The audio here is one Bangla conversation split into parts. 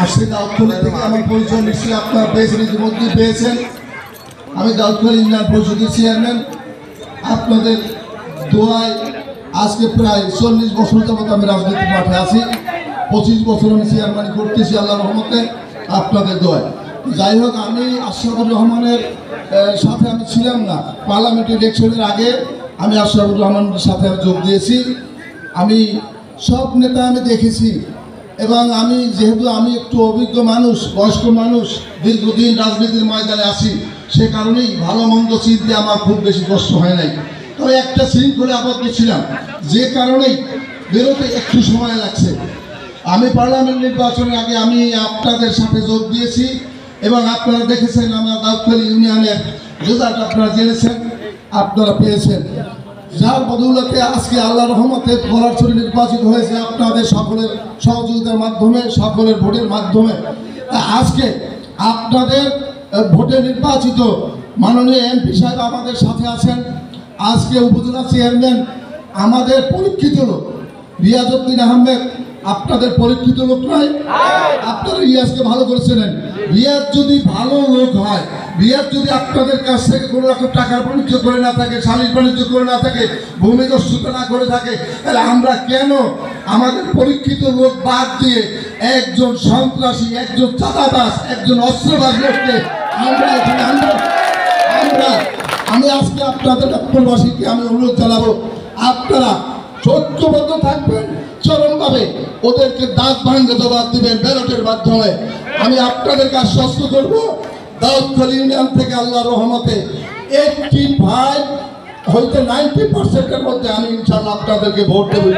আসছে দাউদখালী থেকে আমার পরিচয় নিশ্চয়ই আপনারা পেয়েছেন, ইতিমধ্যেই পেয়েছেন। আমি দাউদখালী ইউনিয়ন পরিষদের চেয়ারম্যান। আপনাদের দোয়ায় আজকে প্রায় 40 বছর যাবত আমি রাজনৈতিক মাঠে আছি। 25 বছর আমি চেয়ারম্যান করতেছি আল্লাহর রহমতে, আপনাদের দোয়ায়। যাই হোক, আমি আশরাফুর রহমানের সাথে আমি ছিলাম না। পার্লামেন্ট ইলেকশনের আগে আমি আশরাফুর রহমানের সাথে আমি যোগ দিয়েছি। আমি সব নেতা আমি দেখেছি, এবং আমি যেহেতু আমি একটু অভিজ্ঞ মানুষ, বয়স্ক মানুষ, দীর্ঘদিন রাজনীতির ময়দানে আছি, সে কারণেই ভালো মন্দ চিনতে আমার খুব বেশি কষ্ট হয় নাই। তবে একটা শৃঙ্খলে আবদ্ধ ছিলাম, যে কারণেই বেরোতে একটু সময় লাগছে। আমি পার্লামেন্ট নির্বাচনের আগে আমি আপনাদের সাথে যোগ দিয়েছি, এবং আপনারা দেখেছেন আমার দাউদখালী ইউনিয়নের রেজাল্ট আপনারা জেনেছেন, আপনারা পেয়েছেন। যার বদৌলতে আজকে আল্লাহর রহমতে পলাশছড়ি নির্বাচিত হয়েছে আপনাদের সকলের সহযোগিতার মাধ্যমে, সকলের ভোটের মাধ্যমে। আজকে আপনাদের ভোটে নির্বাচিত মাননীয় এমপি সাহেব আমাদের সাথে আছেন। আজকে উপজেলা চেয়ারম্যান আমাদের পরীক্ষিত লোক রিয়াজউদ্দিন আহমেদ, আপনাদের পরীক্ষিত লোক নয়। আপনারা রিয়াজকে ভালো করে চেনেন। রিয়াজ যদি ভালো লোক হয়, রিয়াজ যদি আপনাদের কাছ থেকে কোনো রকম টাকার বাণিজ্য করে না থাকে, সালিশ বাণিজ্য করে না থাকে, ভূমিদস্যুতা না করে থাকে, তাহলে আমরা কেন আমাদের পরীক্ষিত লোক বাদ দিয়ে একজন সন্ত্রাসী, একজন চাঁদাবাজ, একজন অস্ত্রবাজ লোককে আমরা এখানে আনবো? আমি আজকে আপনাদের ডাক্তারবাসীকে আমি অনুরোধ জানাবো, আপনারা ঐক্যবদ্ধ থাকবেন, চরমভাবে ওদেরকে দাঁত ভাঙে জবাব দিবেন ব্যালটের মাধ্যমে। আমি আপনাদেরকে আশ্বস্ত করব, দাউদখালী ইউনিয়ন থেকে আল্লাহর রহমতে 85 হইতে 90% মধ্যে আমি ইনশাআল্লাহ আপনাদেরকে ভোট দেবো।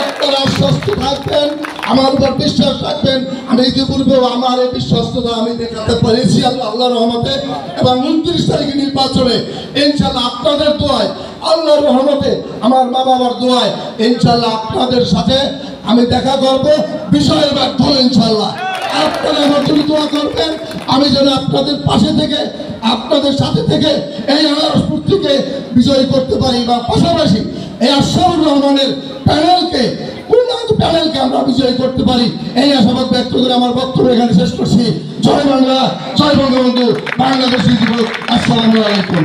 আপনারা আশ্বস্ত থাকবেন, আমার উপর বিশ্বাস রাখবেন। আমি ইতিপূর্বেও আমার এই বিশ্বস্ততা আমি দেখাতে পেরেছি আল্লাহর রহমতে, এবং 29 তারিখে নির্বাচনে ইনশাআল্লাহ আপনাদের দোয়ায়, আল্লাহর রহমতে, আমার মা বাবার দোয়ায় ইনশাআল্লাহ আপনাদের সাথে আমি দেখা করব বিষয়ের মাধ্যমে। ইনশাআল্লাহ আপনারা আমার জন্য দোয়া করবেন, আমি যেন আপনাদের পাশে থেকে, আপনাদের সাথে থেকে এই আনারসপুর থেকে বিজয়ী করতে পারি, বা পাশাপাশি এই আশরাফুর রহমানের প্যানেলকে আমরা বিজয়ী করতে পারি। এই আশাবাদ ব্যক্ত করে আমার বক্তব্য এখানে শেষ করছি। জয় বাংলা, জয় বঙ্গবন্ধু, বাংলাদেশ। আসসালামু আলাইকুম।